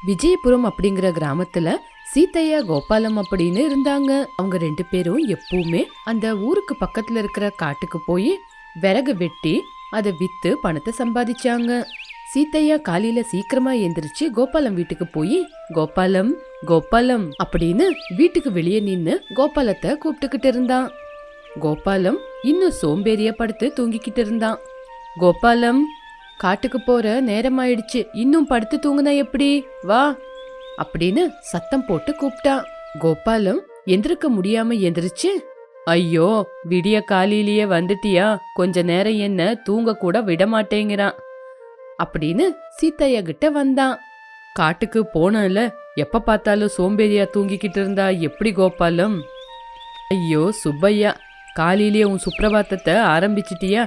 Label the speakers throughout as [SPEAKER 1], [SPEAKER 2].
[SPEAKER 1] விஜயபுரம் அப்படிங்கிற கிராமத்துல சீதையா கோபாலம் அப்படின்னு இருந்தாங்க. அவங்க 2 பேரும் எப்பவுமே அந்த ஊருக்கு பக்கத்துல இருக்கிற காட்டுக்கு போய் விறகு வெட்டி அதை வித்து பணத்தை சம்பாதிச்சாங்க. சீதையா காலையில சீக்கிரமா எந்திரிச்சு கோபாலம் வீட்டுக்கு போய் கோபாலம் கோபாலம் அப்படின்னு வீட்டுக்கு வெளியே நின்னு கோபாலத்தை கூப்பிட்டுக்கிட்டு இருந்தான். கோபாலம் இன்னும் சோம்பேறியா படுத்து தூங்கிக்கிட்டு இருந்தான். கோபாலம், காட்டுக்கு போற நேரமாயிடுச்சு, இன்னும் படுத்து தூங்குனா எப்படி, வா அப்படின்னு சத்தம் போட்டு கூப்பிட்டான். கோபாலம் எந்திருக்க முடியாம எந்திரிச்சு, ஐயோ விடிய காலையிலேயே வந்துட்டியா, கொஞ்ச நேரம் என்ன தூங்க கூட விட மாட்டேங்கிறான் அப்படின்னு சீதையா கிட்ட வந்தான். காட்டுக்கு போனல, எப்ப பார்த்தாலும் சோம்பேறியா தூங்கிக்கிட்டு இருந்தா எப்படி கோபாலம்? ஐயோ சுப்பையா, காலையிலேயே உன் சுப்பிரபாத்தத்தை ஆரம்பிச்சிட்டியா?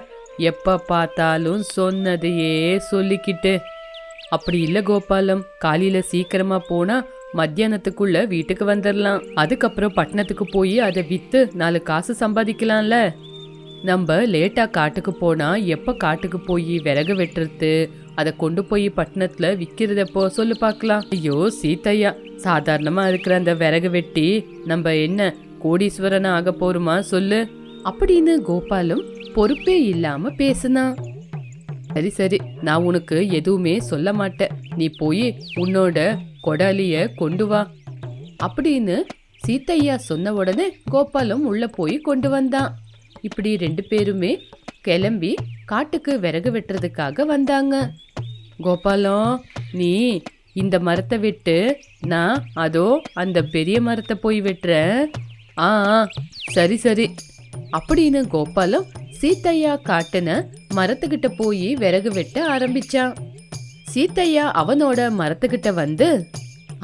[SPEAKER 1] எப்ப பார்த்தாலும் சொன்னதையே சொல்லிக்கிட்டு. அப்படி இல்ல கோபாலம், காலையில சீக்கிரமா போனா மத்தியானத்துக்குள்ள வீட்டுக்கு வந்துடலாம். அதுக்கப்புறம் பட்டணத்துக்கு போய் அதை வித்து 4 காசு சம்பாதிக்கலாம்ல. நம்ம லேட்டா காட்டுக்கு போனா எப்ப காட்டுக்கு போய் விறகு வெட்டுறது, அதை கொண்டு போய் பட்டணத்துல விக்கிறதப்போ சொல்லு பார்க்கலாம். ஐயோ சீதையா, சாதாரணமா இருக்கிற அந்த விறகு வெட்டி நம்ம என்ன கோடீஸ்வரனா ஆக போருமா சொல்லு அப்படின்னு கோபாலம் பொறுப்பே இல்லாம பேசுனான். சரி சரி, நான் உனக்கு எதுவுமே சொல்ல மாட்டேன், நீ போய் உன்னோட கொடாலிய கொண்டு வா அப்படின்னு சீதையா சொன்ன உடனே கோபாலம் உள்ள போய் கொண்டு வந்தான். இப்படி 2 பேருமே கிளம்பி காட்டுக்கு விறகு வெட்டுறதுக்காக வந்தாங்க. கோபாலம், நீ இந்த மரத்தை வெட்டு, நான் அதோ அந்த பெரிய மரத்தை போய் வெட்டுறேன். ஆ சரி சரி அப்படின்னு கோபாலம் சீதையா காட்டுன மரத்துக்கிட்ட போய் விறகு வெட்ட ஆரம்பிச்சான். சீதையா அவனோட மரத்துக்கிட்ட வந்து,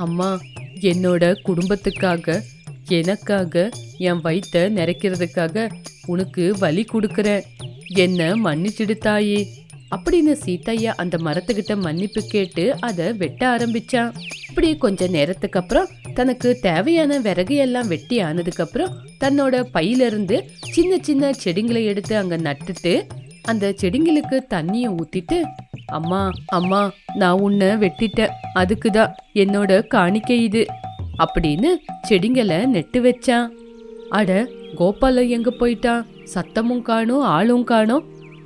[SPEAKER 1] அம்மா, என்னோட குடும்பத்துக்காக, எனக்காக, என் வயித்தை நிறைக்கிறதுக்காக உனக்கு வலி கொடுக்கறேன், என்ன மன்னிச்சிடு தாயே அப்படின்னு சீதையா அந்த மரத்துக்கிட்ட மன்னிப்பு கேட்டு அதை வெட்ட ஆரம்பிச்சான். இப்படி கொஞ்ச நேரத்துக்கு அப்புறம் தனக்கு தேவையான விறகு எல்லாம் வெட்டி ஆனதுக்கு அப்புறம் தன்னோட பையிலிருந்து சின்ன சின்ன செடிங்களை எடுத்து அங்க நட்டுட்டு அந்த செடிங்களுக்கு தண்ணிய ஊத்திட்டு, அம்மா அம்மா, நான் உன்னை வெட்டிட்டேன், அதுக்குதான் என்னோட காணிக்கை இது அப்படின்னு செடிங்களை நெட்டு வச்சான். அட, கோபாலம் எங்க போயிட்டான், சத்தமும் காணும் ஆளும் காணும்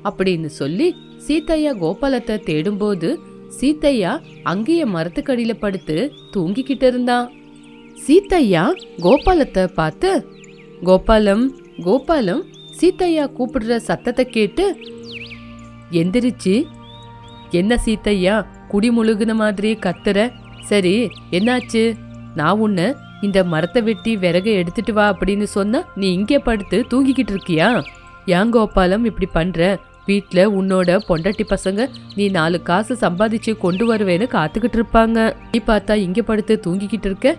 [SPEAKER 1] அப்படின்னு சொல்லி சீதையா கோபாலத்தை தேடும்போது சீதையா அங்கேயே மரத்துக்கடியில படுத்து தூங்கிக்கிட்டு இருந்தான். சீதையா கோபாலத்தை பார்த்து, கோபாலம் கோபாலம் சீதையா கூப்பிடுற சத்தத்தை கேட்டு எந்திரிச்சு, என்ன சீதையா குடி முழுகுன மாதிரி கத்துற, சரி என்னாச்சு? நான் உன்னை இந்த மரத்தை வெட்டி விறகு எடுத்துட்டு வா அப்படின்னு சொன்னா நீ இங்கே படுத்து தூங்கிக்கிட்டு இருக்கியா? ஏன் கோபாலம் இப்படி பண்ற? வீட்டுல உன்னோட பொண்டாட்டி பசங்க நீ 4 காசு சம்பாதிச்சு கொண்டு வருவேன்னு காத்துக்கிட்டு இருப்பாங்க, நீ பார்த்தா இங்க படுத்து தூங்கிக்கிட்டு இருக்க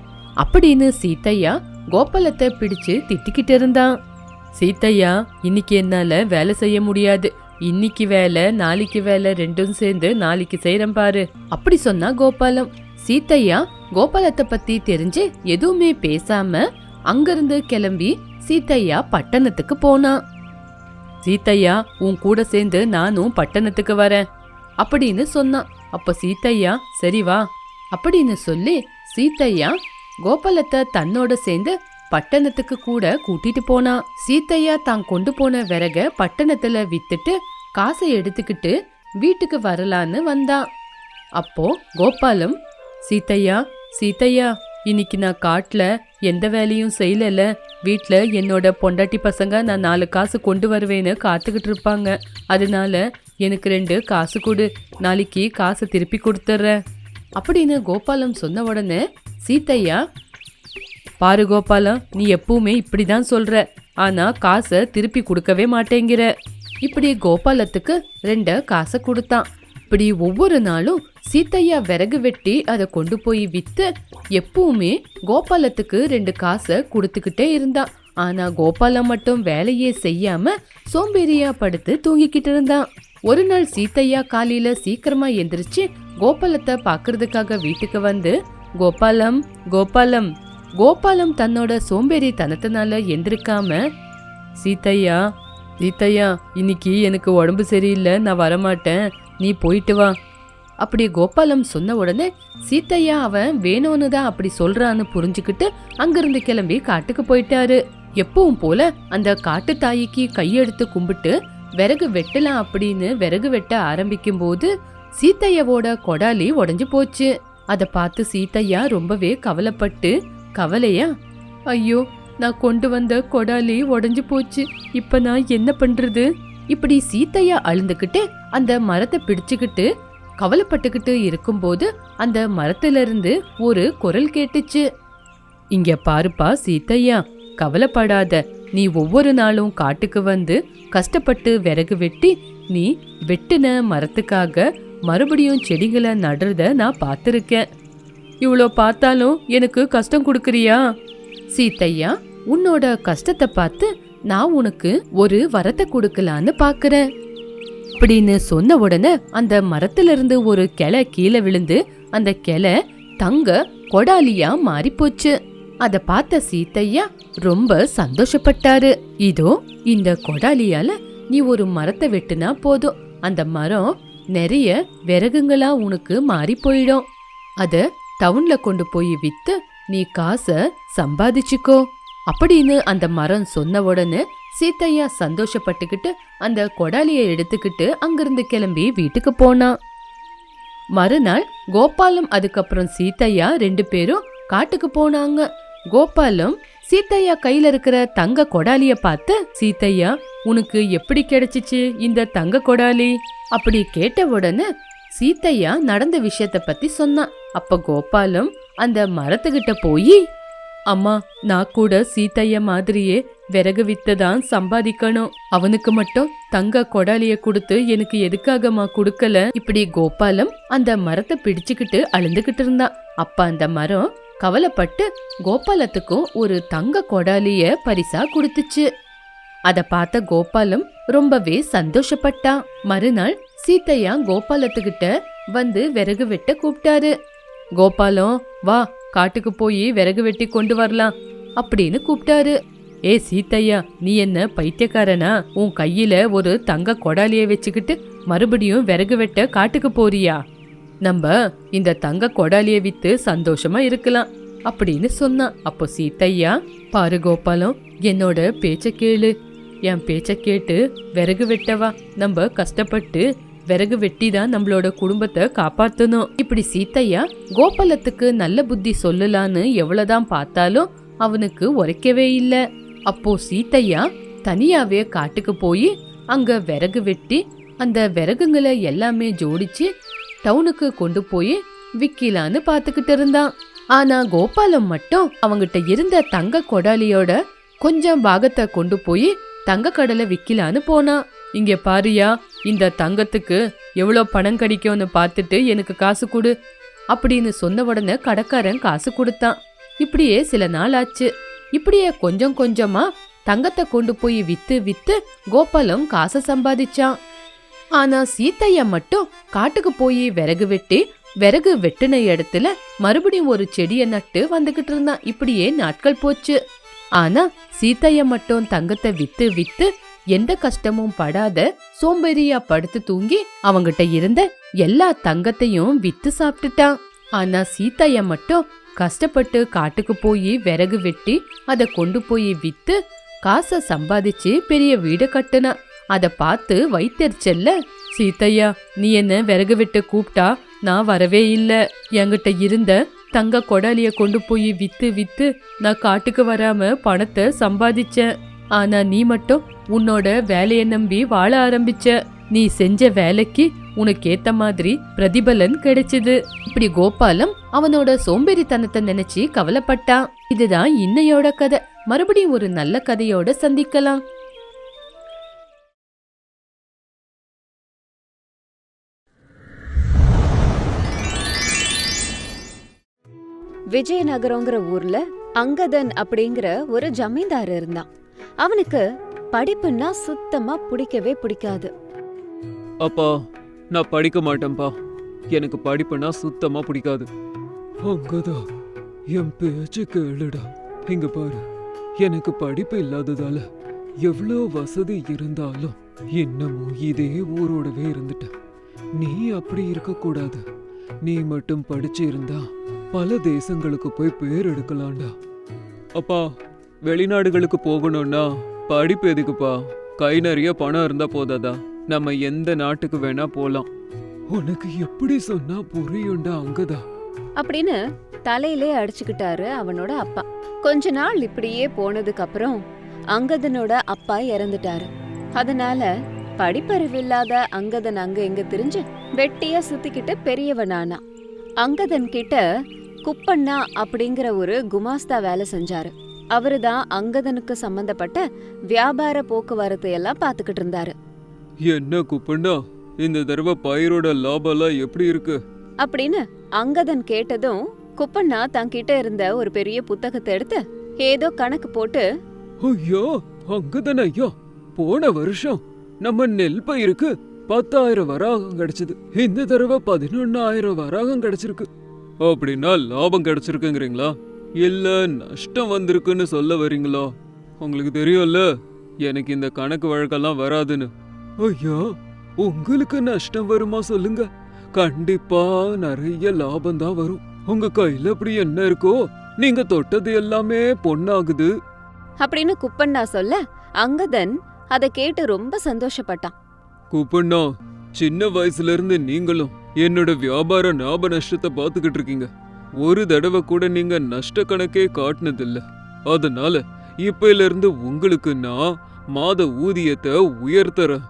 [SPEAKER 1] அப்படின்னு சீதையா கோபாலத்தை பிடிச்சு திட்டிக்கிட்டு இருந்தான். சீதையா, இன்னைக்கு என்னால வேலை செய்ய முடியாது, இன்னைக்கு வேலை நாளைக்கு வேலை ரெண்டும் சேர்ந்து நாளைக்கு செய்யறேன் பாரு அப்படி சொன்னா கோபாலம். சீதையா கோபாலத்தை பத்தி தெரிஞ்சு எதுவுமே பேசாம அங்கிருந்து கிளம்பி சீதையா பட்டணத்துக்கு போனான். சீதையா, உன் கூட சேர்ந்து நானும் பட்டணத்துக்கு வரேன் அப்படின்னு சொன்னான். அப்ப சீதையா சரி வா அப்படின்னு சொல்லி சீதையா கோபாலத்தை தன்னோட சேர்ந்து பட்டணத்துக்கு கூட கூட்டிட்டு போனான். சீதையா தான் கொண்டு போன விறக பட்டணத்துல வித்துட்டு காசை எடுத்துக்கிட்டு வீட்டுக்கு வரலான்னு வந்தான். அப்போ கோபாலம், சீதையா சீதையா, இன்னைக்கு நான் காட்டுல எந்த வேலையும் செய்யல, வீட்டுல என்னோட பொண்டாட்டி பசங்க நான் 4 காசு கொண்டு வருவேன்னு காத்துக்கிட்டு இருப்பாங்க, அதனால எனக்கு 2 காசு கொடு, நாளைக்கு காசை திருப்பி கொடுத்துட்றேன் அப்படின்னு கோபாலம் சொன்ன உடனே சீதையா, பாரு கோபாலம், நீ எப்பவுமே இப்படிதான் சொல்ற, ஆனா காசை திருப்பி கொடுக்கவே மாட்டேங்கிற. இப்படி கோபாலத்துக்கு 2 காசை கொடுத்தான். இப்படி ஒவ்வொரு நாளும் சீதையா விறகு வெட்டி அதை கொண்டு போய் வித்து எப்பவுமே கோபாலத்துக்கு 2 காசை கொடுத்துக்கிட்டே இருந்தான். ஆனா கோபாலம் மட்டும் வேலையே செய்யாம சோம்பேறியா படுத்து தூங்கிக்கிட்டு இருந்தான். ஒரு நாள் சீதையா காலையில சீக்கிரமா எந்திரிச்சு கோபாலத்தை பாக்குறதுக்காக வீட்டுக்கு வந்து, கோபாலம் கோபாலம் கோபாலம் தன்னோட சோம்பேறி தனத்தினால எந்திரிக்காம, சீதையா சீதையா, இன்னைக்கு எனக்கு உடம்பு சரியில்லை, நான் வரமாட்டேன், நீ போயிட்டு வா அப்படி கோபாலம் சொன்ன உடனே சீத்தையா அவன் வேணும்னு தான் அப்படி சொல்றான்னு புரிஞ்சுக்கிட்டு அங்கிருந்து கிளம்பி காட்டுக்கு போயிட்டாரு. எப்பவும் போல அந்த காட்டு தாய்க்கு கையெடுத்து கும்பிட்டு விறகு வெட்டலாம் அப்படின்னு விறகு வெட்ட ஆரம்பிக்கும் போது சீத்தையாவோட கொடாலி உடைஞ்சு போச்சு. அத பார்த்து சீத்தையா ரொம்பவே கவலைப்பட்டு, கவலையா, ஐயோ நான் கொண்டு வந்த கொடாலி உடைஞ்சு போச்சு, இப்ப நான் என்ன பண்றது? இப்படி சீத்தையா அழுந்துகிட்டே அந்த மரத்தை பிடிச்சுக்கிட்டு கவலைப்பட்டுக்கிட்டு இருக்கும்போது அந்த மரத்துல இருந்து ஒரு குரல் கேட்டுச்சு. இங்க பாருப்பா சீத்தையா, கவலைப்படாத. நீ ஒவ்வொரு நாளும் காட்டுக்கு வந்து கஷ்டப்பட்டு விறகு வெட்டி நீ வெட்டின மரத்துக்காக மறுபடியும் செடிகளை நடுறத நான் பார்த்திருக்கேன். இவ்வளோ பார்த்தாலும் எனக்கு கஷ்டம் கொடுக்கறியா? சீத்தையா, உன்னோட கஷ்டத்தை பார்த்து நான் உனக்கு ஒரு வரத்தை கொடுக்கலான்னு பாக்குறேன் அப்படின்னு சொன்ன உடனே அந்த மரத்துல இருந்து ஒரு கிளை கீழே விழுந்து அந்த கிளை தங்க கொடாலியா மாறி போச்சு. அத பார்த்த சீத்தையா ரொம்ப சந்தோஷப்பட்டாரு. இதோ இந்த கொடாலியால நீ ஒரு மரத்தை வெட்டுனா போதும், அந்த மரம் நிறைய விறகுங்களா உனக்கு மாறி போயிடும். அத டவுன்ல கொண்டு போய் வித்து நீ காசை சம்பாதிச்சுக்கோ அப்படின்னு அந்த மரம் சொன்ன உடனே சீத்தையா சந்தோஷப்பட்டுக்கிட்டு அந்த கொடாலிய எடுத்துக்கிட்டு அங்கிருந்து கிளம்பி வீட்டுக்கு போனான். மறுநாள் கோபாலம் அதுக்கப்புறம் சீத்தையா 2 பேரும் காட்டுக்கு போனாங்க. கோபாலம் சீத்தையா கையில இருக்கிற தங்க கொடாலிய பார்த்து, சீத்தையா உனக்கு எப்படி கிடைச்சிச்சு இந்த தங்க கொடாலி அப்படி கேட்ட உடனே சீத்தையா நடந்த விஷயத்த பத்தி சொன்னான். அப்ப கோபாலம் அந்த மரத்துக்கிட்ட போய், அம்மா நான் கூட சீத்தையா மாதிரியே விறகு வித்ததான் சம்பாதிக்கணும், அவனுக்கு மட்டும் தங்க கொடாலிய கொடுத்து எனக்கு எதுக்காகமா கொடுக்கல? இப்படி கோபாலம் அந்த மரத்தை பிடிச்சுக்கிட்டு அழுந்துகிட்டு இருந்தான். அப்ப அந்த மரம் கவலைப்பட்டு கோபாலத்துக்கும் ஒரு தங்க கொடாலிய பரிசா கொடுத்துச்சு. அத பார்த்த கோபாலம் ரொம்பவே சந்தோஷப்பட்டான். மறுநாள் சீத்தையா கோபாலத்துக்கிட்ட வந்து விறகு வெட்ட கூப்பிட்டாரு. கோபாலம் வா, காட்டுக்கு போய் விறகு வெட்டி கொண்டு வரலாம் அப்படின்னு கூப்பிட்டாரு. ஏ சீத்தையா, நீ என்ன பைத்தியக்காரனா? உன் கையில ஒரு தங்க கொடாலிய வச்சுக்கிட்டு மறுபடியும் விறகு வெட்ட காட்டுக்கு போறியா? நம்ம இந்த தங்க கொடாலிய வித்து சந்தோஷமா இருக்கலாம் அப்படின்னு சொன்னான். அப்போ சீத்தையா, பாரு கோபாலம், என்னோட பேச்ச கேளு, என் பேச்ச கேட்டு விறகு வெட்டவா. நம்ம கஷ்டப்பட்டு விறகு வெட்டி தான் நம்மளோட குடும்பத்தை காப்பாத்தணும். இப்படி சீத்தையா கோபாலத்துக்கு நல்ல புத்தி சொல்லலான்னு எவ்வளவுதான் பார்த்தாலும் அவனுக்கு உரைக்கவே இல்லை. அப்போ சீத்தையா தனியாவே காட்டுக்கு போய் அங்க விறகு வெட்டி அந்த விறகுங்களை எல்லாமே ஜோடிச்சு டவுனுக்கு கொண்டு போய் விக்கலான்னு பாத்துக்கிட்டு இருந்தான். ஆனா கோபாலம் மட்டும் அவங்கிட்ட இருந்த தங்க கொடாலியோட கொஞ்சம் பாகத்தை கொண்டு போய் தங்க கடலை விக்கலான்னு போனான். இங்க பாரியா, இந்த தங்கத்துக்கு எவ்வளவு பணம் கிடைக்கும்னு பார்த்துட்டு எனக்கு காசு கொடு அப்படின்னு சொன்ன உடனே கடைக்காரன் காசு கொடுத்தான். இப்படியே சில நாள் ஆச்சு. இப்படியே கொஞ்சம் கொஞ்சமா தங்கத்தை கொண்டு போய் வித்து வித்து கோபாலம் காசை சம்பாதிச்சான். ஆனா சீத்தையா மட்டும் காட்டுக்கு போய் விறகு வெட்டி விறகு வெட்டின இடத்துல மறுபடியும் ஒரு செடியை நட்டு வந்துகிட்டு இருந்தான். இப்படியே நாட்கள் போச்சு. ஆனா சீத்தையா மட்டும் தங்கத்தை வித்து வித்து எந்த கஷ்டமும் படாத சோம்பேறியா படுத்து தூங்கி அவங்கிட்ட இருந்த எல்லா தங்கத்தையும் வித்து சாப்பிட்டுட்டான். ஆனா சீத்தையா மட்டும் கஷ்டப்பட்டு காட்டுக்கு போய் விறகு வெட்டி அத கொண்டு போய் வித்து காசை சம்பாதிச்சு பெரிய வீடு கட்டுனா. அத பார்த்து வைத்தெரிச்சல்ல, சீத்தையா நீ என்ன விறகு வெட்ட கூப்பிட்டா நான் வரவே இல்ல, என்கிட்ட இருந்த தங்க கொடாலிய கொண்டு போய் வித்து வித்து நான் காட்டுக்கு வராம பணத்தை சம்பாதிச்சேன். ஆனா நீ மட்டும் உன்னோட வேலைய நம்பி வாழ ஆரம்பிச்ச. நீ செஞ்ச வேலைக்கு உனக்கு ஏத்த மாதிரி பிரதிபலன் கிடைச்சது. இப்படி கோபாலம் அவனோட சோம்பேறித்தனத்தை நினைச்சு கவலைப்பட்டான். இதுதான் இன்னையோட கதை. மறுபடியும் ஒரு நல்ல கதையோட சந்திக்கலாம்.
[SPEAKER 2] விஜயநகரங்கிற ஊர்ல அங்கதன் அப்படிங்கிற ஒரு ஜமீன்தார் இருந்தான். அவனுக்கு படிப்புன்னா சுத்தமா பிடிக்கவே பிடிக்காது.
[SPEAKER 3] அப்பா, நான் படிக்க மாட்டேன்பா, எனக்கு படிப்புனா சுத்தமா பிடிக்காது. அங்கதா, என் பேச்சு கேளுடா. இங்க பாரு, எனக்கு படிப்பு இல்லாததால எவ்வளோ வசதி இருந்தாலும் இன்னமும் இதே ஊரோடவே இருந்துட்டேன். நீ அப்படி இருக்க கூடாது. நீ மட்டும் படிச்சு இருந்தா பல தேசங்களுக்கு போய் பேர் எடுக்கலாம்டா. அப்பா, வெளிநாடுகளுக்கு போகணும்னா படிப்பு எதுக்குப்பா? கை நிறைய பணம் இருந்தா போதாதா? நம்ம எந்த நாட்டுக்கு வேணா போலாம். உனக்கு எப்படி சொன்னா புரியும்டா அங்கதா.
[SPEAKER 2] அப்படின்னு தலையிலே அடிச்சுக்கிட்டாரு அவனோட அப்பா. கொஞ்ச நாள் இப்படியே போனதுக்கு அப்புறம் அங்கதனோட அப்பா இறந்துட்டாரு. அதனால படிப்பறிவில்லாத அங்கதன் அங்க எங்க திரிஞ்சு வெட்டியா சுத்திக்கிட்டு பெரியவனானா. அங்கதன் கிட்ட குப்பண்ணா அப்படிங்கிற ஒரு குமாஸ்தா வேலை செஞ்சாரு. அவருதான் அங்கதனுக்கு சம்பந்தப்பட்ட வியாபார போக்குவரத்து எல்லாம் பாத்துக்கிட்டு இருந்தாரு.
[SPEAKER 3] என்ன குப்பண்ணா, இந்த தடவை பயிரோட லாபம்லாம் எப்படி இருக்கு?
[SPEAKER 2] அப்படின்னு அங்கதன் கேட்டதும் குப்பண்ணா தன்கிட்ட இருந்த ஒரு பெரிய புத்தகத்தை எடுத்து ஏதோ கணக்கு போட்டு,
[SPEAKER 3] ஐயோ அங்கதானே ஐயா, போன வருஷம் நம்ம நெல் பயிருக்கு 10,000 வராகம் கிடைச்சது. இந்த தடவை 11,000 வராகம் கிடைச்சிருக்கு. அப்படின்னா லாபம் கிடைச்சிருக்குங்கிறீங்களா, இல்ல நஷ்டம் வந்திருக்குன்னு சொல்ல வரீங்களா? உங்களுக்கு தெரியும்ல எனக்கு இந்த கணக்கு வழக்கெல்லாம் வராதுன்னு. ஐயா, உங்களுக்கு நஷ்டம் வருமா சொல்லுங்க? கண்டிப்பா நிறைய லாபம் தான் வரும். உங்க கையில அப்படி என்ன இருக்கோ நீங்க தொட்டது எல்லாமே பொண்ணாகுது
[SPEAKER 2] அப்படின்னு குப்பண்ணா சொல்ல அங்கதன் அதை கேட்டு ரொம்ப சந்தோஷப்பட்டான்.
[SPEAKER 3] குப்பண்ணா, சின்ன வயசுல இருந்து நீங்களும் என்னோட வியாபார லாப நஷ்டத்தை பாத்துக்கிட்டு இருக்கீங்க. ஒரு தடவை கூட நீங்க நஷ்ட கணக்கே காட்டினதில்ல. அதனால இப்பையில இருந்து உங்களுக்கு நான் மாத ஊதியத்தை உயர்த்தறேன்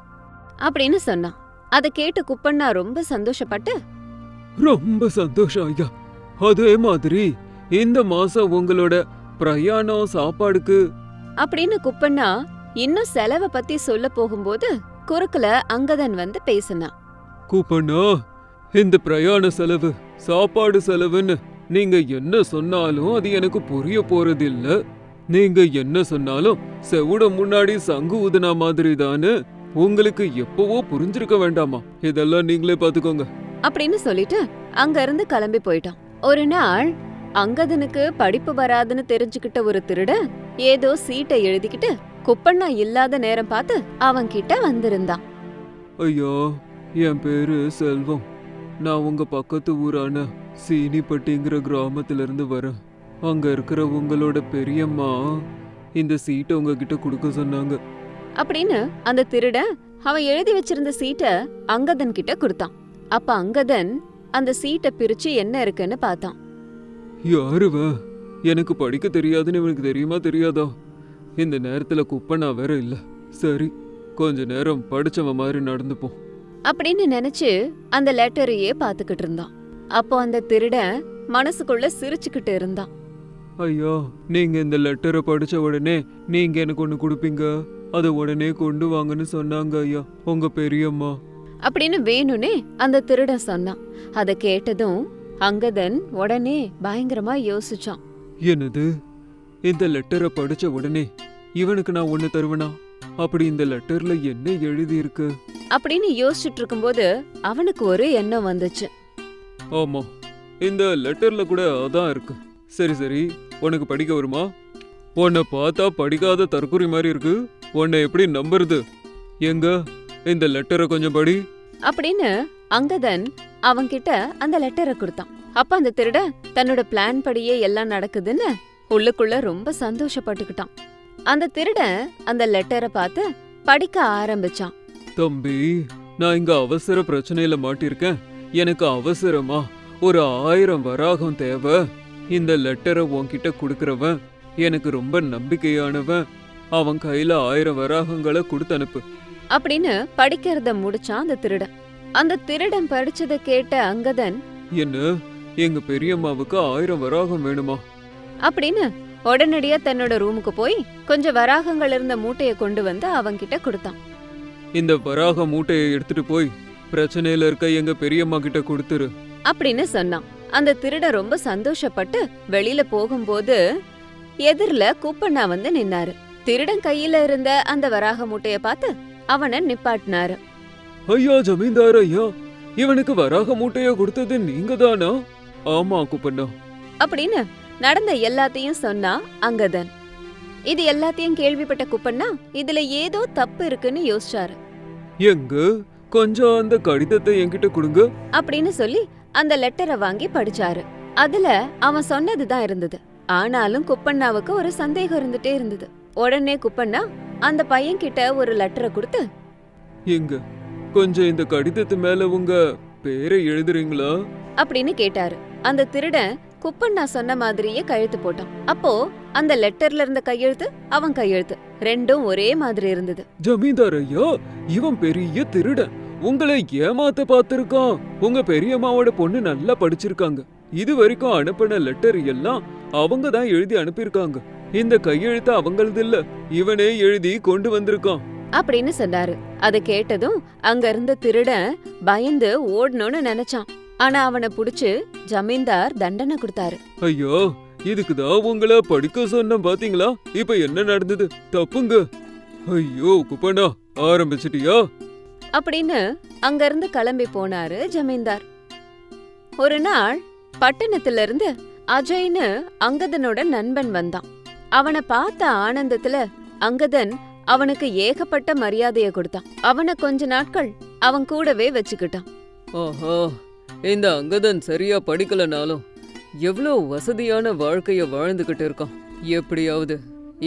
[SPEAKER 2] அப்படின்னு சொன்னான். அதை கேட்டு குப்பண்ணா ரொம்ப சந்தோஷப்பட்டு,
[SPEAKER 3] ரொம்ப சந்தோஷம் ஐயா. அதே மாதிரி இந்த மாசம் உங்களோட பிரயாணம் சாப்பாடுக்கு
[SPEAKER 2] அப்படின்னு குப்பண்ணா இன்னும் செலவை பத்தி சொல்ல போகும்போது குறுக்குல அங்கதன் வந்து பேசினான்.
[SPEAKER 3] கூப்பண்ணா, இந்த பிரயாண செலவு சாப்பாடு செலவுன்னு நீங்க என்ன சொன்னாலும் அது எனக்கு புரிய போறதில்ல. நீங்க என்ன சொன்னாலும் செவுட முன்னாடி சங்கு ஊதுனா மாதிரி தானே. உங்களுக்கு எப்பவோ புரிஞ்சிருக்க வேண்டாமா? இதெல்லாம் நீங்களே பாத்துக்கோங்க
[SPEAKER 2] அப்படின்னு சொல்லிட்டு அங்க இருந்து கிளம்பி போயிட்டான். ஒரு நாள் அங்கதனுக்கு படிப்பு வராதுன்னு தெரிஞ்சுக்கிட்ட ஒரு திருடன் ஏதோ சீட்டை எழுதிக்கிட்டு குப்பண்ணா இல்லாத நேரம் பார்த்து அவன் கிட்ட வந்திருந்தான்.
[SPEAKER 3] ஐயா, என் பேரு செல்வம். நான் உங்க பக்கத்து ஊரான சீனிப்பட்டிங்கிற கிராமத்துல இருந்து வரேன். அங்க இருக்கிற உங்களோட பெரியம்மா இந்த சீட்டை உங்ககிட்ட கொடுக்க சொன்னாங்க.
[SPEAKER 2] அப்படின்னு அந்த திருடன் அவன் எழுதி வச்சிருந்த சீட்டை அங்கதன் கிட்ட கொடுத்தான். அப்ப அங்கதன் அந்த சீட்டை பிரிச்சு என்ன இருக்குன்னு பார்த்தான்.
[SPEAKER 3] யாருவ? எனக்கு படிக்க தெரியாதுன்னு இவனுக்கு தெரியுமா தெரியாதா? இந்த நேரத்துல குப்பண்ணா வேற இல்ல. சரி, கொஞ்ச நேரம் படிச்சவன் மாதிரி நடந்துப்போம்
[SPEAKER 2] அப்படின்னு நினைச்சு அந்த லெட்டரையே பாத்துக்கிட்டு இருந்தான். அப்போ அந்த திருடன் மனசுக்குள்ள சிரிச்சுக்கிட்டு இருந்தான்.
[SPEAKER 3] ஐயா, நீங்க இந்த லெட்டரை படிச்ச உடனே நீங்க எனக்கு ஒண்ணு கொடுப்பீங்க. அதை உடனே கொண்டு வாங்கன்னு சொன்னாங்க ஐயா, உங்க பெரியம்மா.
[SPEAKER 2] அப்படின்னு வேணும்னே அந்த திருடன் சொன்னான். அதை கேட்டதும் அங்கதன் உடனே பயங்கரமா யோசிச்சான்.
[SPEAKER 3] என்னது, இந்த லெட்டரை படிச்ச உடனே இவனுக்கு நான் ஒண்ணு தருவனா? அப்படி இந்த லெட்டர்ல என்ன எழுதி இருக்கு
[SPEAKER 2] அப்படின்னு யோசிச்சுட்டு இருக்கும்போது அவனுக்கு ஒரு எண்ணம் வந்துச்சு.
[SPEAKER 3] ஆமா, இந்த லெட்டர்ல கூட அதான் இருக்கு. சரி சரி, உனக்கு படிக்க வருமா? உன்னை பார்த்தா படிக்காத தற்கொலை மாதிரி இருக்கு. உன்னை எப்படி நம்புறது? எங்க இந்த லெட்டரை கொஞ்சம் படி
[SPEAKER 2] அப்படின்னு அங்கதன் அவன்கிட்ட அந்த லெட்டரை கொடுத்தான். அப்ப அந்த திருட தன்னோட பிளான் படியே எல்லாம் நடக்குதுன்னு உள்ளுக்குள்ள ரொம்ப சந்தோஷப்பட்டுக்கிட்டான். அந்த திருடன் அந்த லெட்டரை பார்த்து படிக்க ஆரம்பிச்சான்.
[SPEAKER 3] தம்பி, நான் இங்க அவசர பிரச்சனையில மாட்டிருக்கேன். எனக்கு அவசரமா ஒரு 1000 வராகம் தேவை. இந்த லெட்டரை உன்கிட்ட கொடுக்கறவன் எனக்கு ரொம்ப நம்பிக்கையானவன். அவன் கையில 1000 வராகங்களை கொடுத்து அனுப்பு
[SPEAKER 2] அப்படின்னு படிக்கிறத முடிச்சான் அந்த திருடன். அந்த திருடன் படிச்சதை கேட்ட அங்கதன்,
[SPEAKER 3] என்ன, எங்க பெரியம்மாவுக்கு 1000 வராகம் வேணுமா?
[SPEAKER 2] அப்படின்னு உடனடியா தன்னோட ரூமுக்கு போய் கொஞ்சம் வராகங்கள் இருந்த மூட்டைய கொண்டு வந்து அவன்கிட்ட கொடுத்தான்.
[SPEAKER 3] இந்த வராக மூட்டையை எடுத்துட்டு போய் பிரச்சனையில இருக்க எங்க பெரியம்மா கிட்ட கொடுத்துரு
[SPEAKER 2] அப்படின்னு சொன்னான். அந்த திருடன் ரொம்ப சந்தோஷப்பட்டு வெளியில போகும்போது எதிரில குப்பண்ணா வந்து நின்னாரு. திருடன் கையில இருந்த அந்த வராக மூட்டைய பார்த்து அவனை நிப்பாட்டினாரு.
[SPEAKER 3] ஐயா ஜமீன்தார் ஐயா, இவனுக்கு வராக மூட்டைய கொடுத்தது நீங்க தானா? ஆமா குப்பண்ணா.
[SPEAKER 2] அப்படின்னு நடந்த எல்லாத்தையும் சொன்னா அங்கதன். இது எல்லாத்தையும் கேள்விப்பட்ட குப்பண்ணா இதுல ஏதோ தப்பு இருக்குன்னு யோசிச்சாரு.
[SPEAKER 3] எங்க கொஞ்சம் அந்த கடிதத்தை என்கிட்ட கொடுங்க.
[SPEAKER 2] அப்படின்னு சொல்லி அந்த லெட்டரை வாங்கி படிச்சாரு. அதுல அவன் சொன்னதுதான் இருந்தது. ஆனாலும் குப்பண்ணாவுக்கு ஒரு சந்தேகம் இருந்துட்டே இருந்தது. உடனே குப்பண்ணா அந்த பையன் கிட்ட ஒரு லெட்டரை கொடுத்து,
[SPEAKER 3] எங்க கொஞ்சம் இந்த கடிதத்து மேல உங்க பேரை எழுதுறீங்களா?
[SPEAKER 2] அப்படின்னு கேட்டாரு. அந்த திருடன் குப்பண்ணா சொன்ன மாதிரியே கையெழுத்து போட்டான். அப்போ அந்த லெட்டர்ல இருந்த கையெழுத்து அவன் கையெழுத்து ரெண்டும் ஒரே மாதிரி இருந்தது.
[SPEAKER 3] ஜமீன்தார் ஐயா, இவன் பெரிய திருடன். உங்களை ஏமாத்த பார்த்திருக்கான். உங்க பெரியம்மாவோட பொண்ணு நல்லா படிச்சிருக்காங்க. இது வரைக்கும் அனுப்பின லெட்டர் எல்லாம் அவங்க தான் எழுதி அனுப்பியிருக்காங்க. இந்த கையெழுத்து அவங்களது இல்ல, இவனே எழுதி கொண்டு வந்திருக்கான்
[SPEAKER 2] அப்படின்னு சொன்னாரு. அத கேட்டதும் அங்க இருந்த திருடன் பயந்து ஓடணும்னு நினைச்சான். ஆனா அவனை புடிச்சு ஜமீன்தார் தண்டனை கொடுத்தாரு.
[SPEAKER 3] ஐயோ, இதுக்குதான் உங்களை படிக்க சொன்ன பாத்தீங்களா? இப்ப என்ன நடந்தது? தப்புங்க. ஐயோ குப்பண்ணா, ஆரம்பிச்சிட்டியா?
[SPEAKER 2] அப்படின்னு அங்க இருந்து கிளம்பி போனாரு ஜமீன்தார். ஒரு நாள் பட்டணத்துல இருந்து அஜய்னு அங்கதனோட நண்பன் வந்தான். அவனை பார்த்த ஆனந்தத்துல அங்கதன் அவனுக்கு ஏகப்பட்ட மரியாதைய கொடுத்தான். அவனை கொஞ்ச நாட்கள் அவன் கூடவே வச்சுக்கிட்டான்.
[SPEAKER 4] ஆஹா, இந்த அங்கதன் சரியா படிக்கலனாலும் எவ்வளோ வசதியான வாழ்க்கைய வாழ்ந்துகிட்டு இருக்கான். எப்படியாவது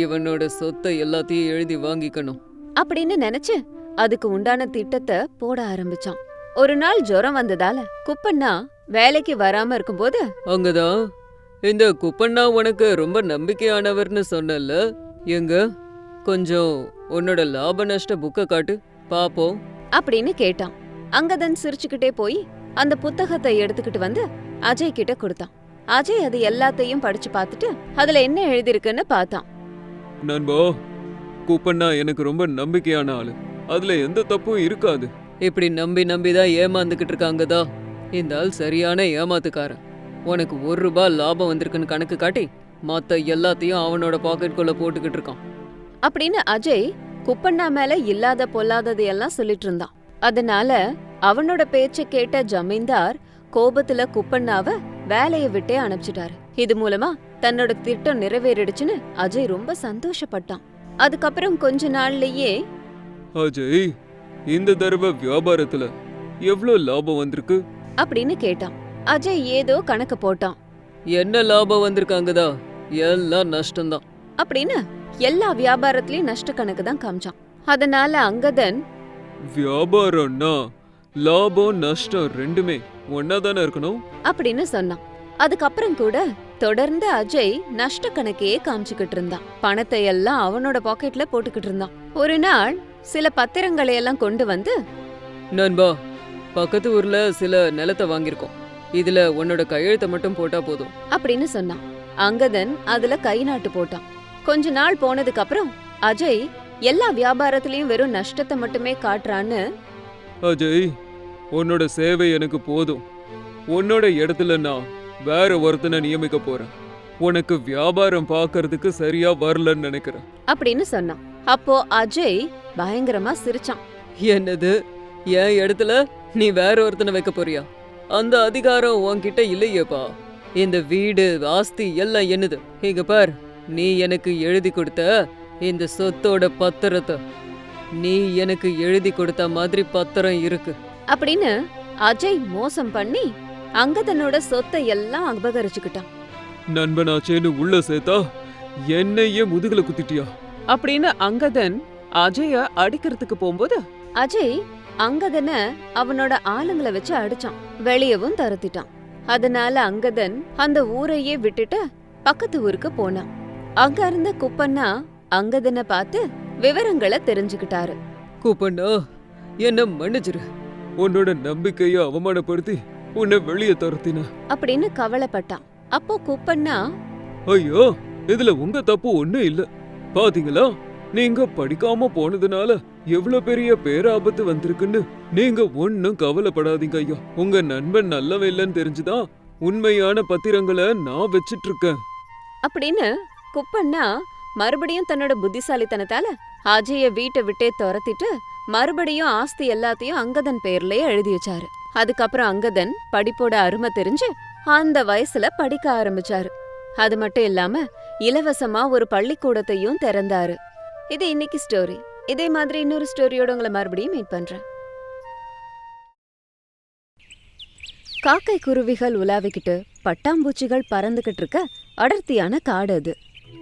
[SPEAKER 4] இவனோட சொத்தை எல்லாத்தையும் எழுதி வாங்கிக்கணும்
[SPEAKER 2] அப்படின்னு நினைச்சு அதுக்கு உண்டான திட்டத்தை போட ஆரம்பிச்சான். ஒரு நாள் ஜுரம் வந்ததால குப்பண்ணா வேலைக்கு வராம இருக்கும்போது,
[SPEAKER 4] அங்கதான் இந்த குப்பண்ணா உனக்கு ரொம்ப நம்பிக்கையானவர்னு சொன்னல, எங்க கொஞ்சம் உன்னோட லாப நஷ்ட புக்க காட்டு பாப்போம்
[SPEAKER 2] அப்படின்னு கேட்டான். அங்கதன் சிரிச்சுக்கிட்டே போய் அந்த புத்தகத்தை எடுத்துக்கிட்டு வந்து அஜய் கிட்ட கொடுத்தான். அஜய் அது எல்லாத்தையும் படிச்சு பார்த்துட்டு அதுல என்ன எழுதிருக்குன்னு பார்த்தான்.
[SPEAKER 3] நண்பா, குப்பண்ணா எனக்கு ரொம்ப நம்பிக்கையான ஆளு. அதுல எந்த தப்பும் இருக்காது.
[SPEAKER 4] இப்படி நம்பிதான் ஏமாந்துகிட்டு இருக்காங்கதா. இந்த ஆள் சரியான ஏமாத்துக்காரன். உனக்கு ₹1 லாபம் வந்திருக்குன்னு கணக்கு காட்டி மத்த எல்லாத்தையும் அவனோட பாக்கெட்குள்ள போட்டுக்கிட்டு இருக்கான்
[SPEAKER 2] அப்படின்னு அஜய் குப்பண்ணா மேல இல்லாத பொல்லாததையெல்லாம் சொல்லிட்டு இருந்தான். அதனால அவனோட பேச்ச கேட்ட ஜமீன்தார் கோபத்துல குப்பண்ணாவ வேலைய விட்டே அனுப்பிச்சிட்டாரு. இது மூலமா தன்னோட திட்டம் நிறைவேறிடுச்சுன்னு அஜய் ரொம்ப சந்தோஷப்பட்டான். அதுக்கப்புறம் கொஞ்ச நாள்லயே,
[SPEAKER 3] அஜய், இந்த தடவை வியாபாரத்துல எவ்வளவு லாபம் வந்திருக்கு
[SPEAKER 2] அப்படின்னு கேட்டான். அஜய் ஏதோ கணக்கு போட்டான்.
[SPEAKER 4] என்ன லாபம் வந்திருக்காங்கதா? எல்லாம் நஷ்டம்தான்
[SPEAKER 2] அப்படின்னு எல்லா வியாபாரத்திலயும் நஷ்ட கணக்கு தான் காமிச்சான். அதனால அங்கதன்,
[SPEAKER 3] வியாபாரம்னா லாபம் நஷ்டம் ரெண்டுமே ஒன்னாதானே இருக்கணும்
[SPEAKER 2] அப்படின்னு சொன்னான். அதுக்கப்புறம் கூட தொடர்ந்து அஜய் நஷ்ட கணக்கையே காமிச்சுக்கிட்டு இருந்தான். பணத்தை எல்லாம் அவனோட பாக்கெட்ல போட்டுக்கிட்டு இருந்தான். ஒரு நாள் சில பத்திரங்களை எல்லாம் கொண்டு வந்து,
[SPEAKER 4] நண்பா, பக்கத்து ஊர்ல சில நிலத்தை வாங்கியிருக்கோம். இதுல உன்னோட கையெழுத்தை மட்டும் போட்டா போதும்
[SPEAKER 2] அப்படின்னு சொன்னான். அங்கதன் அதுல கை நாட்டு போட்டான். கொஞ்ச நாள் போனதுக்கு அப்புறம் அஜய் எல்லா வியாபாரத்திலயும் வெறும் நஷ்டத்தை மட்டுமே காட்டுறான்னு,
[SPEAKER 3] அஜய், உன்னோட சேவை எனக்கு போதும். உன்னோட இடத்துல நான் வேற ஒருத்தனை நியமிக்க போறேன். உனக்கு வியாபாரம் பார்க்கறதுக்கு சரியா வரலன்னு நினைக்கிறேன்
[SPEAKER 2] அப்படின்னு சொன்னான். அப்போ அஜய் பயங்கரமா சிரிச்சான்.
[SPEAKER 4] என்னது, என் இடத்துல நீ வேற ஒருத்தனை வைக்க போறியா? அந்த அதிகாரம் உன்கிட்ட இல்லையேப்பா. இந்த வீடு ஆஸ்தி எல்லாம் என்னது. இங்க பார், நீ எனக்கு எழுதி கொடுத்த இந்த சொத்தோட பத்திரத்தை, நீ எனக்கு எழுதி கொடுத்த மாதிரி பத்திரம் இருக்கு
[SPEAKER 2] அப்படின்னு அஜய் மோசம் பண்ணி அங்கதனோட சொத்தை எல்லாம் அபகரிச்சுக்கிட்டான்.
[SPEAKER 3] நண்பனாச்சேன்னு உள்ள சேர்த்தா என்னையே முதுகுல குத்திட்டியா
[SPEAKER 5] அப்படின்னு அங்கதன் அஜய அடிக்கிறதுக்கு போகும்போது
[SPEAKER 2] அஜய் அங்கதன அவனோட ஆளுங்களை வச்சு அடிச்சான். வெளியவும் தரத்திட்டான். அதனால அங்கதன் அந்த ஊரையே விட்டுட்டு பக்கத்து ஊருக்கு போனான். அங்க இருந்த குப்பண்ணா அங்கதனை பார்த்து விவரங்களை தெரிஞ்சுக்கிட்டாரு.
[SPEAKER 4] கூப்பண்ணா, என்ன மன்னிச்சிரு.
[SPEAKER 3] உன்னோட நம்பிக்கைய அவமானப்படுத்தி உன்னை வெளியே துரத்தின
[SPEAKER 2] அப்படின்னு கவலைப்பட்டான். அப்போ குப்பண்ணா,
[SPEAKER 3] ஐயோ, இதுல உங்க தப்பு ஒண்ணும் இல்ல. பாத்தீங்களா, நீங்க படிக்காம போனதுனால எவ்வளவு பெரிய பேராபத்து வந்திருக்குன்னு. நீங்க ஒன்னும் கவலைப்படாதீங்க ஐயா. உங்க நண்பன் நல்லவன் இல்லைன்னு தெரிஞ்சுதான் உண்மையான பத்திரங்களை நான் வச்சிட்டு இருக்கேன்
[SPEAKER 2] அப்படின்னு குப்பண்ணா மறுபடியும் தன்னோட புத்திசாலித்தனத்தால அஜய வீட்டை விட்டே துரத்திட்டு மறுபடியும் ஆஸ்தி எல்லாத்தையும் அங்கதன் பேர்லயே எழுதி வச்சாரு. அதுக்கப்புறம் அங்கதன் படிப்போட அருமை தெரிஞ்சு அந்த வயசுல படிக்க ஆரம்பிச்சாரு. அது மட்டும் இல்லாம இலவசமா ஒரு பள்ளிக்கூடத்தையும் திறந்தாரு. இது இன்னைக்கு ஸ்டோரி. இதே மாதிரி இன்னொரு ஸ்டோரியோட உங்களை மறுபடியும் மீட் பண்றேன். காக்கை குருவிகள் உலாவிக்கிட்டு பட்டாம்பூச்சிகள் பறந்துகிட்டு இருக்க அடர்த்தியான காடு அது.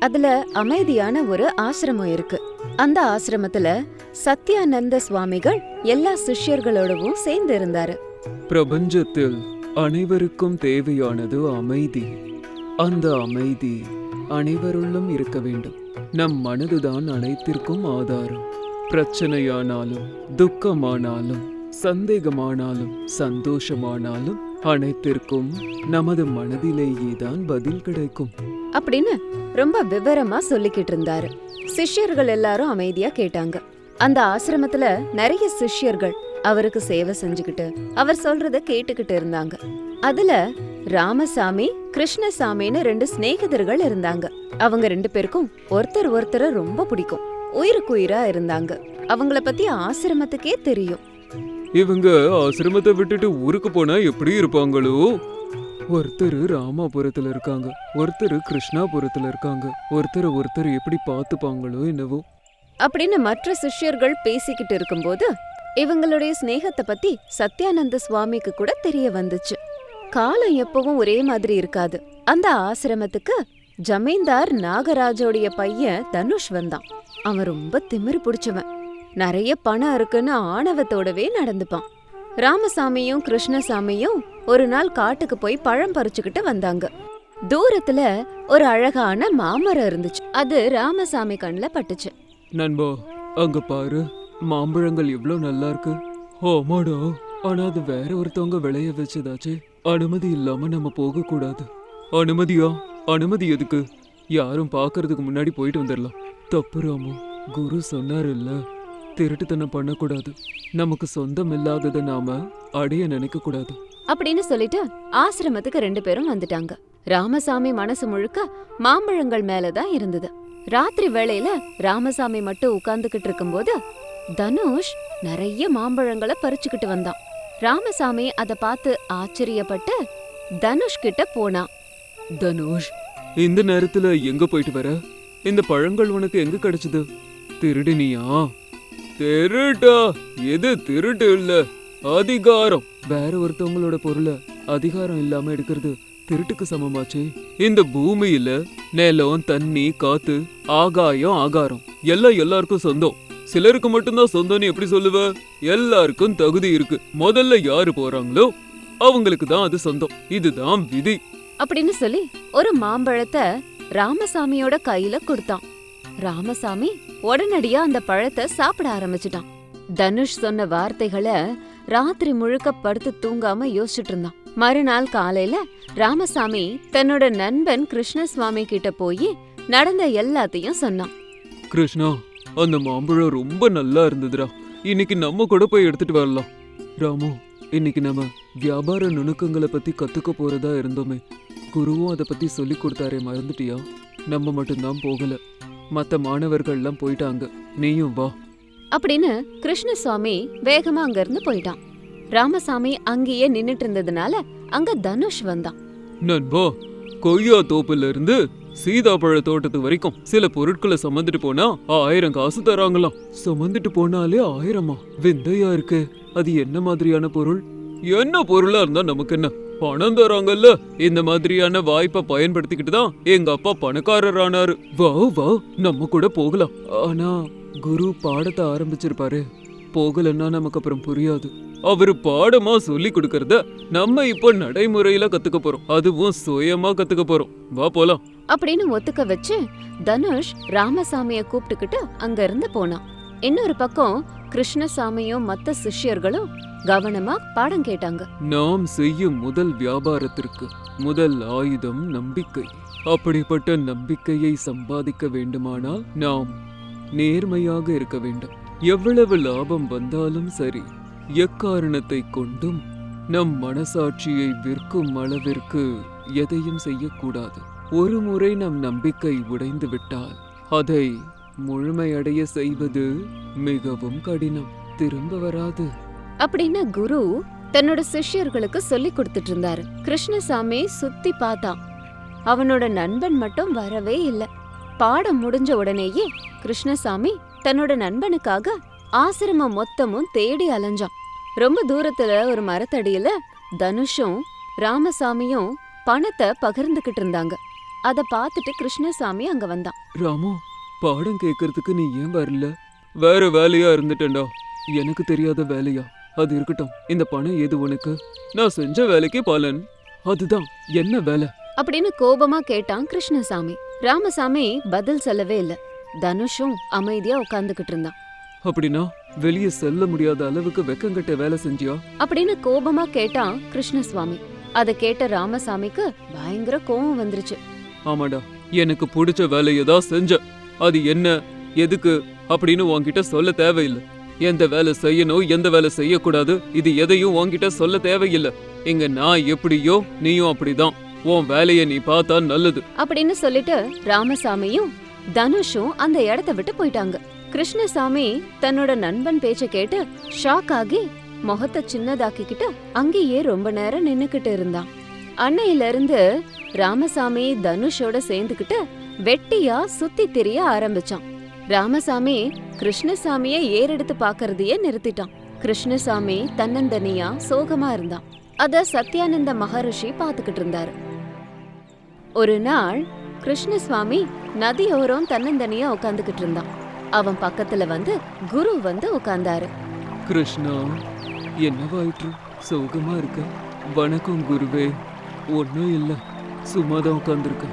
[SPEAKER 2] அதுல அமைதியான ஒரு ஆசிரமம் இருக்கு. அந்த ஆசிரமத்துல சத்யானந்த சுவாமிகள் எல்லா சிஷ்யர்களோடவும் சேர்ந்து இருந்தாரு.
[SPEAKER 3] பிரபஞ்சத்தில் அனைவருக்கும் தேவையானது அமைதி. அந்த அமைதி அனைவருள்ளும் இருக்க வேண்டும். நம் மனதுதான் அனைத்திற்கும் ஆதாரம். பிரச்சனையானாலும் துக்கமானாலும் சந்தேகமானாலும் சந்தோஷமானாலும் அனைத்திற்கும் நமது மனதிலேயே தான் பதில் கிடைக்கும்
[SPEAKER 2] அப்படின்னு ரொம்ப விவரமா சொல்லிக்கிட்டு இருந்தாரு. சிஷ்யர்கள் எல்லாரும் அமைதியா கேட்டாங்க. அந்த ஆசிரமத்துல நிறைய சிஷ்யர்கள் அவருக்கு சேவை செஞ்சுக்கிட்டு அவர் சொல்றத கேட்டுக்கிட்டு இருந்தாங்க. அதுல ராமசாமி கிருஷ்ணசாமின்னு 2 சிநேகிதர்கள் இருந்தாங்க. அவங்க 2 பேருக்கும் ஒருத்தர் ரொம்ப பிடிக்கும். உயிருக்குயிரா இருந்தாங்க. அவங்கள பத்தி ஆசிரமத்துக்கே தெரியும்.
[SPEAKER 3] இவங்க ஆசிரமத்தை விட்டுட்டு ஊருக்கு போனா எப்படி இருப்பாங்களோ? ஒருத்தர் ராமாபுரத்துல இருக்காங்க, ஒருத்தர் கிருஷ்ணாபுரத்துல இருக்காங்க. ஒருத்தர் எப்படி பார்த்துப்பாங்களோ என்னவோ
[SPEAKER 2] அப்படின்னு மற்ற சிஷ்யர்கள் பேசிக்கிட்டு இருக்கும்போது இவங்களுடைய ஸ்நேகத்தை பத்தி சத்யானந்த சுவாமிக்கு கூட தெரிய வந்துச்சு. காலம் எப்பவும் ஒரே மாதிரி இருக்காது. அந்த ஆசிரமத்துக்கு ஜமீன்தார் நாகராஜோடைய பையன் தனுஷ் வந்தான். அவன் ரொம்ப திமிரு பிடிச்சவன். நிறைய பணம் இருக்குன்னு ஆணவத்தோடவே நடந்துப்பான். ராமசாமியும் கிருஷ்ணசாமியும் ஒரு நாள் காட்டுக்கு போய் பழம் பறிச்சுக்கிட்டு வந்தாங்க. தூரத்துல ஒரு அழகான மாமரம் இருந்துச்சு. அது ராமசாமி கண்ணுல பட்டுச்சு.
[SPEAKER 3] நண்பா, அங்க பாரு, மாம்பழங்கள் எவ்வளவு நல்லா இருக்கு. ஆமாடா, ஆனா அது வேற ஒருத்தவங்க விளைய வச்சதாச்சே. அனுமதி இல்லாம நம்ம போக கூடாது. அனுமதியா? அனுமதி எதுக்கு? யாரும் பாக்குறதுக்கு முன்னாடி போயிட்டு வந்துடலாம். தப்பு ராமு, குரு சொன்னாரு இல்ல, திருட்டுத்தனம் பண்ணக்கூடாது. நமக்கு சொந்தம் இல்லாததை நாம அடைய நினைக்க கூடாது
[SPEAKER 2] அப்படின்னு சொல்லிட்டு ஆசிரமத்துக்கு 2 பேரும் வந்துட்டாங்க. ராமசாமி மனசு முழுக்க மாம்பழங்கள் மேலதான் இருந்தது. ராத்திரி வேளையில ராமசாமி மட்டும் உட்கார்ந்துகிட்டு இருக்கும்போது தனுஷ் நிறைய மாம்பழங்களை பறிச்சுக்கிட்டு வந்தான். ராமசாமி அத பார்த்து ஆச்சரியப்பட்டு தனுஷ் கிட்ட போனான்.
[SPEAKER 3] தனுஷ், இந்த நேரத்துல எங்க போயிட்டு வர? இந்த பழங்கள் உனக்கு எங்க கிடைச்சது? திருடுனியா? திருட்டா? எது திருட்டு இல்ல, அதிகாரம். வேற ஒருத்தவங்களோட பொருளை அதிகாரம் இல்லாம எடுக்கிறது திருட்டுக்கு சமமாச்சே. இந்த பூமியில நிலம், தண்ணி, காத்து, ஆகாயம், ஆகாரம் எல்லாம் எல்லாருக்கும் சொந்தம். சிலருக்கு மட்டும்தான் சொந்தம்னு எப்படி சொல்லுவ? எல்லாருக்கும் தகுதி இருக்கு. முதல்ல யாரு போறாங்களோ அவங்களுக்கு தான் அது சொந்தம். இதுதான் விதி
[SPEAKER 2] அப்படின்னு சொல்லி ஒரு மாம்பழத்தை ராமசாமியோட கையில கொடுத்தான். ராமசாமி உடனடியா அந்த பழத்தை சாப்பிட ஆரம்பிச்சிட்டான். தனுஷ் சொன்ன வார்த்தைகளை ராத்திரி முழுக்க படுத்து தூங்காம யோசிச்சுட்டு இருந்தான். மறுநாள் காலையில ராமசாமி தன்னோட நண்பன் கிருஷ்ணசுவாமி கிட்ட போய் நடந்த எல்லாத்தையும் சொன்னான்.
[SPEAKER 3] கிருஷ்ணா, அந்த மாம்பழம் ரொம்ப நல்லா இருந்ததுடா. இன்னைக்கு நம்ம கூட போய் எடுத்துட்டு வரலாம். ராமு, இன்னைக்கு நம்ம வியாபார நுணுக்கங்களை பத்தி கத்துக்க போறதா இருந்தோமே. குருவும் அதை பத்தி சொல்லி கொடுத்தாரே, மறந்துட்டியா? நம்ம மட்டும்தான் போகல, மத்த மாணவர்கள்லாம் போயிட்டாங்க. நீயும் வா
[SPEAKER 2] அப்படின்னு கிருஷ்ணசுவாமி வேகமா அங்க இருந்து போயிட்டான். ராமசாமி அங்கேயே நின்னுட்டு இருந்ததுனால அங்க தனுஷ் வந்தான்.
[SPEAKER 3] நண்பா, கொய்யா தோப்புல இருந்து சீதாப்பழ தோட்டத்து வரைக்கும் சில பொருட்களை சுமந்துட்டு போனா 1000 காசு தராங்களாம். சுமந்துட்டு போனாலே 1000மா? விந்தையா இருக்கு. அது என்ன மாதிரியான பொருள்? என்ன பொருளா இருந்தா நமக்கு என்ன, பணம் தராங்கல்ல. இந்த மாதிரியான வாய்ப்பை பயன்படுத்திக்கிட்டு தான் எங்க அப்பா பணக்காரர் ஆனாரு. வா வா, நம்ம கூட போகலாம். ஆனா குரு பாடத்தை ஆரம்பிச்சிருப்பாரு. போகலன்னா நமக்கு அப்புறம் புரியாது. அவரு பாடமா சொல்லி கொடுக்கறத நம்ம இப்போ நடைமுறையில கத்துக்க போறோம். அதுவும் சுயமா கத்துக்க போறோம். வா போலாம்
[SPEAKER 2] அப்படின்னு ஒத்துக்க வச்சு தனுஷ் ராமசாமிய கூப்பிட்டுக்கிட்டு அங்க இருந்து போனான். இன்னொரு பக்கம் கிருஷ்ணசாமியும் மத்த சிஷ்யர்களும் கவனமா பாடம் கேட்டாங்க.
[SPEAKER 3] நாம் செய்யும் முதல் வியாபாரத்திற்கு முதல் ஆயுதம் நம்பிக்கை. அப்படிப்பட்ட நம்பிக்கையை சம்பாதிக்க வேண்டுமானால் நாம் நேர்மையாக இருக்க வேண்டும். எவ்வளவு லாபம் வந்தாலும் சரி, எக்காரணத்தை கொண்டும் நம் மனசாட்சியை விற்கும் அளவிற்கு எதையும் செய்யக்கூடாது. ஒரு முறை நம் நம்பிக்கை உடைந்து விட்டால் அதை முழுமையடைய செய்வது மிகவும் கடினம், திரும்ப வராது
[SPEAKER 2] அப்படின்னு குரு தன்னோட சிஷ்யர்களுக்கு சொல்லி கொடுத்துட்டு இருந்தாரு. கிருஷ்ணசாமி சுத்தி பார்த்தான். அவனோட நண்பன் மட்டும் வரவே இல்ல. பாடம் முடிஞ்ச உடனேயே கிருஷ்ணசாமி தன்னோட நண்பனுக்காக ஆசிரமம் மொத்தமும் தேடி அலைஞ்சான். ரொம்ப தூரத்துல ஒரு மரத்தடியில தனுஷும் ராமசாமியும் பணத்தை பகிர்ந்துகிட்டு இருந்தாங்க. அத பார்த்துட்டு கிருஷ்ணசாமி அங்க வந்தான்.
[SPEAKER 3] ராமு, பாடம் கேட்கறதுக்கு நீ ஏன் வரல? வேற வேலையா இருந்துட்டேன்டா. எனக்கு தெரியாத வேலையா? அது இருக்கட்டும். இந்த பணம் எது உனக்கு? நான் செஞ்ச வேலைக்கு பலன். அதுதான். என்ன வேலை?
[SPEAKER 2] அப்படின்னு கோபமா கேட்டான் கிருஷ்ணசாமி. ராமசாமி பதில் சொல்லவே இல்ல. தனுஷும் அமைதியா உட்கார்ந்துகிட்டு இருந்தான்.
[SPEAKER 3] அப்படின்னா வெளியே செல்ல முடியாத அளவுக்கு வெக்கங்கட்ட வேலை செஞ்சியா?
[SPEAKER 2] அப்படின்னு கோபமா கேட்டான் கிருஷ்ணசுவாமி. அத கேட்ட ராமசாமிக்கு பயங்கர கோபம் வந்துருச்சு.
[SPEAKER 3] ஆமாடா, எனக்கு பிடிச்ச வேலையை தான் செஞ்ச. அது என்ன, எதுக்கு அப்படின்னு உன்கிட்ட சொல்ல தேவையில்லை. எந்த வேலை செய்யணும், எந்த வேலை செய்யக்கூடாது, இது எதையும் உன்கிட்ட சொல்ல தேவையில்லை. இங்க நான் எப்படியோ நீயும் அப்படிதான். உன் வேலைய நீ பார்த்தா நல்லது
[SPEAKER 2] அப்படின்னு சொல்லிட்டு ராமசாமியும் தனுஷும் அந்த இடத்த விட்டு போயிட்டாங்க. கிருஷ்ணசாமி தன்னோட நண்பன் பேச்ச கேட்டு ஷாக் ஆகி முகத்தை சின்னதாக்கிக்கிட்டு அங்கேயே ரொம்ப நேரம் நின்னுக்கிட்டு இருந்தான். அன்னையில இருந்து ராமசாமி தனுஷோட சேர்ந்துக்கிட்டு வெட்டியா சுத்தி திரிய ஆரம்பிச்சான். ராமசாமி கிருஷ்ணசாமிய ஏறெடுத்து பாக்கறதையே நிறுத்திட்டான். கிருஷ்ணசாமி தன்னந்தனியா சோகமா இருந்தான். அத சத்யானந்த மகரிஷி பாத்துக்கிட்டு இருந்தாரு. ஒரு நாள் கிருஷ்ணசுவாமி நதியோரம் தன்னந்தனியா உட்காந்துக்கிட்டு இருந்தான். அவன் பக்கத்துல குரு உட்கார்ந்தாரு.
[SPEAKER 3] கிருஷ்ணா, என்னவாயிற்று? சோகமா இருக்க? வணக்கம் குருவே. ஒன்னும் இல்ல, சும்மாதான் உட்கார்ந்துருக்க.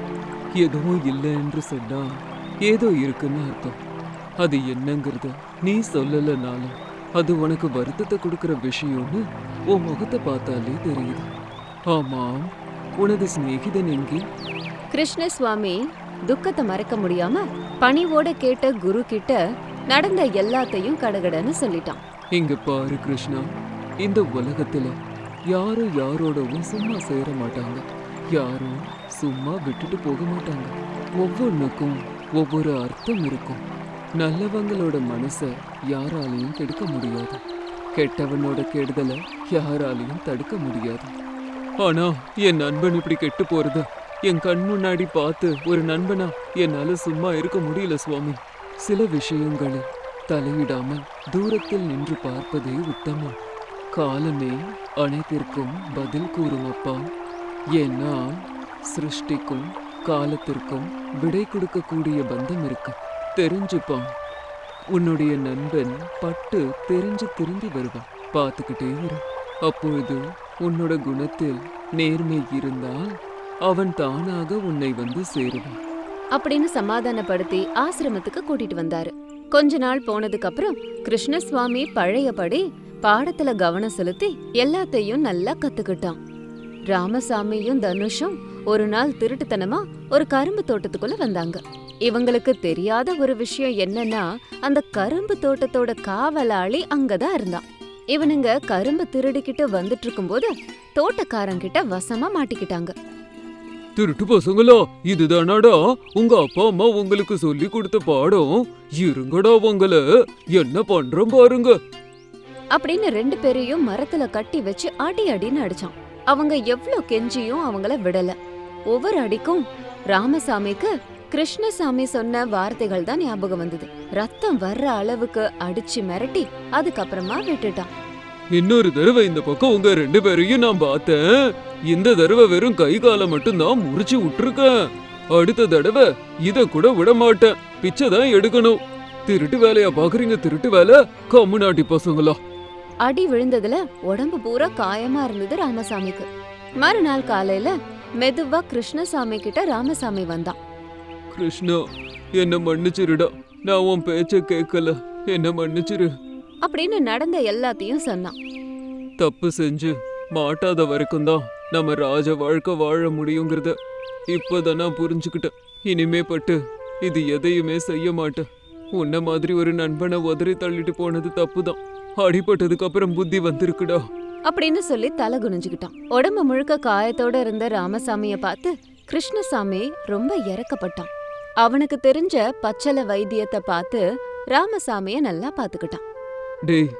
[SPEAKER 3] எதுவும் இல்லை என்று சொன்னா ஏதோ இருக்குன்னு அர்த்தம். அது என்னங்கிறது நீ சொல்லலனாலும் அது உனக்கு வருத்தத்தை கொடுக்கற விஷயம்னு உன் முகத்தை பார்த்தாலே தெரியுது. ஆமாம், உனது சிநேகிதன் எங்கே?
[SPEAKER 2] கிருஷ்ணசுவாமி துக்கத்தை மறைக்க முடியாம பணிவோட கேட்ட குரு கிட்ட நடந்த எல்லாத்தையும் கடகடன்னு சொல்லிட்டான்.
[SPEAKER 3] இங்க பாரு கிருஷ்ணா, இந்த உலகத்துல யாரும் யாரோடவும் சும்மா சேர மாட்டாங்க. யாரும் சும்மா விட்டுட்டு போக மாட்டாங்க. ஒவ்வொன்றுக்கும் ஒவ்வொரு அர்த்தம் இருக்கும். நல்லவங்களோட மனச யாராலையும் கெடுக்க முடியாது. கெட்டவனோட கெடுதலை யாராலையும் தடுக்க முடியாது. ஆனா என் நண்பன் இப்படி கெட்டு போறது என் கண் முன்னாடி பார்த்து ஒரு நண்பனா என்னால சும்மா இருக்க முடியல சுவாமி. சில விஷயங்களில் தலையிடாமல் தூரத்தில் நின்று பார்ப்பதே உத்தமம். காலமே அனைத்திற்கும் பதில் கூறும் அப்பா. ஏன்னா சிருஷ்டிக்கும் காலத்திற்கும் விடை கொடுக்கக்கூடிய பந்தம் இருக்கு. தெரிஞ்சுப்பான். உன்னுடைய நண்பன் பட்டு தெரிஞ்சு திரும்பி வருவான். பார்த்துக்கிட்டே இரு. அப்பொழுது உன்னோட குணத்தில் நேர்மை இருந்தால் அவன் தானாக உன்னை சேருவான்
[SPEAKER 2] அப்படின்னு சமாதானப்படுத்தி ஆசிரமத்துக்கு கூட்டிட்டு வந்தாரு. கொஞ்ச நாள் போனதுக்கு அப்புறம் கிருஷ்ணசுவாமி பழையபடி பாடத்துல கவனம் செலுத்தி எல்லாத்தையும் நல்லா கத்துக்கிட்டான். ராமசாமியும் தனுஷும் ஒரு நாள் திருட்டுத்தனமா ஒரு கரும்பு தோட்டத்துக்குள்ள வந்தாங்க. இவங்களுக்கு தெரியாத ஒரு விஷயம் என்னன்னா, அந்த கரும்பு தோட்டத்தோட காவலாளி அங்கதான் இருந்தான். இவனுங்க கரும்பு திருடிக்கிட்டு வந்துட்டு இருக்கும்போது தோட்டக்காரங்கிட்ட வசமா மாட்டிக்கிட்டாங்க.
[SPEAKER 3] திருட்டு பசங்களா, இதுதானாடா உங்க அப்பா அம்மா உங்களுக்கு சொல்லி கொடுத்த பாடம்? இருங்கடா, உங்கள என்ன பண்றோம் பாருங்க
[SPEAKER 2] அப்படின்னு 2 பேரையும் மரத்துல கட்டி வச்சு அடி அடின்னு அடிச்சான். அவங்க எவ்ளோ கெஞ்சியும் அவங்கள விடல. ஒவ்வொரு அடிக்கும் ராமசாமிக்கு கிருஷ்ணசாமி சொன்ன வார்த்தைகள் தான் ஞாபகம் வந்தது. ரத்தம் வர்ற அளவுக்கு அடிச்சு மிரட்டி அதுக்கப்புறமா விட்டுட்டான்.
[SPEAKER 3] இன்னொரு தடவை இந்த பக்கம் உங்க 2 பேரையும் நான் பார்த்தேன். இந்த தடவை வெறும் கை காலை மட்டும் தான் முறிச்சு விட்டுருக்கேன். அடுத்த தடவை இத கூட விட மாட்டேன். பிச்சை தான் எடுக்கணும். திருட்டு வேலையா பாக்குறீங்க? திருட்டு வேலை, கம்முனாட்டி பசங்களா.
[SPEAKER 2] அடி விழுந்ததுல உடம்பு பூரா காயமா இருந்தது ராமசாமிக்கு. மறுநாள் காலையில மெதுவா கிருஷ்ணசாமி கிட்ட ராமசாமி வந்தான்.
[SPEAKER 3] கிருஷ்ணா, என்ன மன்னிச்சிருடா. நான் உன் பேச்ச கேட்கல. என்ன மன்னிச்சிரு
[SPEAKER 2] அப்படின்னு நடந்த எல்லாத்தையும் சொன்னான்.
[SPEAKER 3] தப்பு செஞ்சு மாட்டாத வரைக்கும் தான் நம்ம ராஜ வாழ்க்கை வாழ முடியுங்கிறத இப்பதான் நான் புரிஞ்சுக்கிட்டேன். இனிமே பட்டு இது எதையுமே செய்ய மாட்டேன். உன்ன மாதிரி ஒரு நண்பனை உதறி தள்ளிட்டு போனது தப்புதான். அடிபட்டதுக்கு அப்புறம் புத்தி வந்திருக்குடா
[SPEAKER 2] அப்படின்னு சொல்லி தலை குனிஞ்சுக்கிட்டான். உடம்பு முழுக்க காயத்தோட இருந்த ராமசாமிய பார்த்து கிருஷ்ணசாமி ரொம்ப இறக்கப்பட்டான். அவனுக்கு தெரிஞ்ச பச்சளை வைத்தியத்தை பார்த்து ராமசாமிய நல்லா பாத்துக்கிட்டான்.
[SPEAKER 3] டேய்,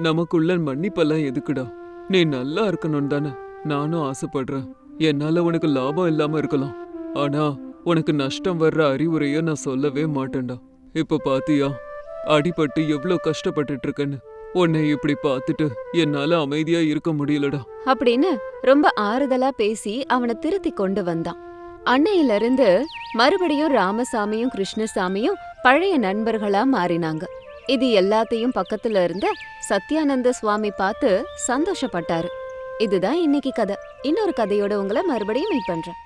[SPEAKER 3] நமக்குள்ள மன்னிப்பெல்லாம் எதுக்குடா? நீ நல்லா இருக்கணும் தானே நானும் ஆசைப்படுறேன். என்னால உனக்கு லாபம் இல்லாம இருக்கலாம், ஆனா உனக்கு நஷ்டம் வர்ற அறிவுரைய நான் சொல்லவே மாட்டேன்டா. இப்ப பாத்தியா அடிபட்டு எவ்வளவு கஷ்டப்பட்டுட்டு இருக்கேன்னு? உன்னை இப்படி பார்த்துட்டு என்னால அமைதியா இருக்க முடியலடா.
[SPEAKER 2] அப்படின்னு ரொம்ப ஆறுதலா பேசி அவனை திருத்தி கொண்டு வந்தான். அன்னையில இருந்து மறுபடியும் ராமசாமியும் கிருஷ்ணசாமியும் பழைய நண்பர்களா மாறினாங்க. இது எல்லாத்தையும் பக்கத்துல இருந்த சத்யானந்த சுவாமி பார்த்து சந்தோஷப்பட்டாரு. இதுதான் இன்னைக்கு கதை. இன்னொரு கதையோட உங்களை மறுபடியும் மீட் பண்றேன்.